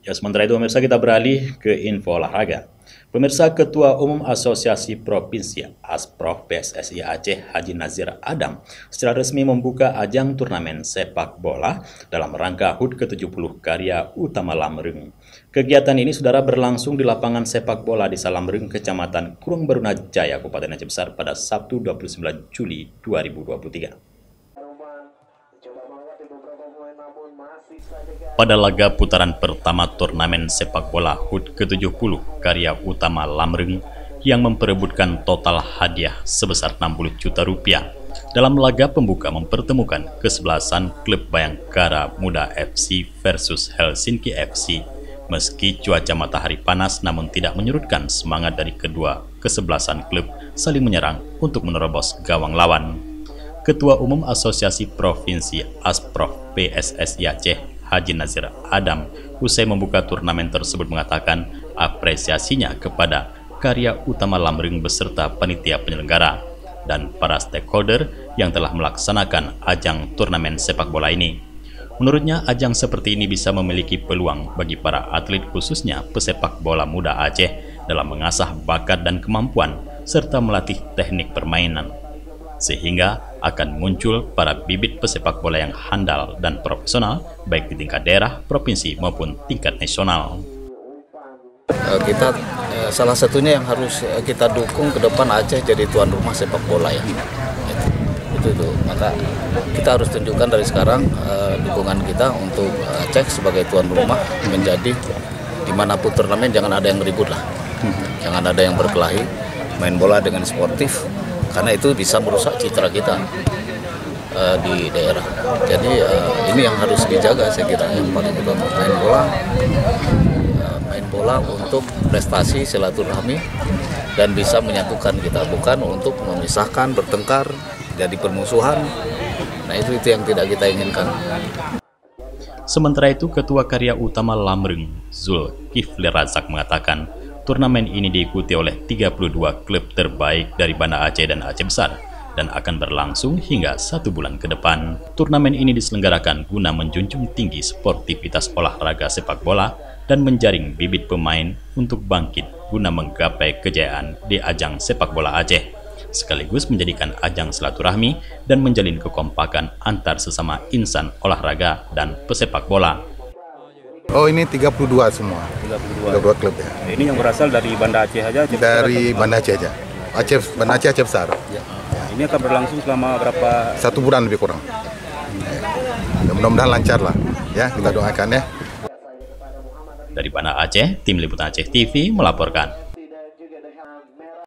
Ya, sementara itu pemirsa, kita beralih ke info olahraga. Pemirsa, Ketua Umum Asosiasi Provinsi Asprof PSSI Aceh Haji Nazir Adam secara resmi membuka ajang turnamen sepak bola dalam rangka HUT ke-70 Karya Utama Lamreng. Kegiatan ini saudara berlangsung di lapangan sepak bola di Salamreng, Kecamatan Kurung Baruna Jaya, Kabupaten Aceh Besar pada Sabtu 29 Juli 2023. Pada laga putaran pertama turnamen sepak bola HUT ke-70 Karya Utama Lamreng yang memperebutkan total hadiah sebesar 60 juta rupiah, dalam laga pembuka mempertemukan kesebelasan klub Bayangkara Muda FC versus Helsinki FC. Meski cuaca matahari panas namun tidak menyurutkan semangat dari kedua kesebelasan klub saling menyerang untuk menerobos gawang lawan. Ketua Umum Asosiasi Provinsi Asprof PSSI Aceh Haji Nazir Adam usai membuka turnamen tersebut mengatakan apresiasinya kepada Karya Utama Lamreng beserta panitia penyelenggara dan para stakeholder yang telah melaksanakan ajang turnamen sepak bola ini. Menurutnya, ajang seperti ini bisa memiliki peluang bagi para atlet khususnya pesepak bola muda Aceh dalam mengasah bakat dan kemampuan serta melatih teknik permainan, sehingga akan muncul para bibit pesepak bola yang handal dan profesional baik di tingkat daerah, provinsi maupun tingkat nasional. Kita salah satunya yang harus kita dukung ke depan Aceh jadi tuan rumah sepak bola ya. Itu maka kita harus tunjukkan dari sekarang dukungan kita untuk Aceh sebagai tuan rumah menjadi dimanapun turnamen jangan ada yang ribut lah, jangan ada yang berkelahi, main bola dengan sportif. Karena itu bisa merusak citra kita di daerah. Jadi ini yang harus dijaga, saya kira yang paling utama, main bola untuk prestasi, silaturahmi dan bisa menyatukan kita, bukan untuk memisahkan, bertengkar, jadi permusuhan. Nah itu yang tidak kita inginkan. Sementara itu, Ketua Karya Utama Lamreng Zulkifli Razak mengatakan turnamen ini diikuti oleh 32 klub terbaik dari Banda Aceh dan Aceh Besar dan akan berlangsung hingga 1 bulan ke depan. Turnamen ini diselenggarakan guna menjunjung tinggi sportivitas olahraga sepak bola dan menjaring bibit pemain untuk bangkit guna menggapai kejayaan di ajang sepak bola Aceh, sekaligus menjadikan ajang silaturahmi dan menjalin kekompakan antar sesama insan olahraga dan pesepak bola. Oh, ini 32 semua. 32 klub ya. Ini yang berasal dari Banda Aceh aja? Dari Banda Aceh aja. Banda Aceh Besar. Ya. Ini akan berlangsung selama berapa? 1 bulan lebih kurang. Mudah-mudahan lancar lah. Ya, kita doakan ya. Dari Banda Aceh, Tim Liputan Aceh TV melaporkan.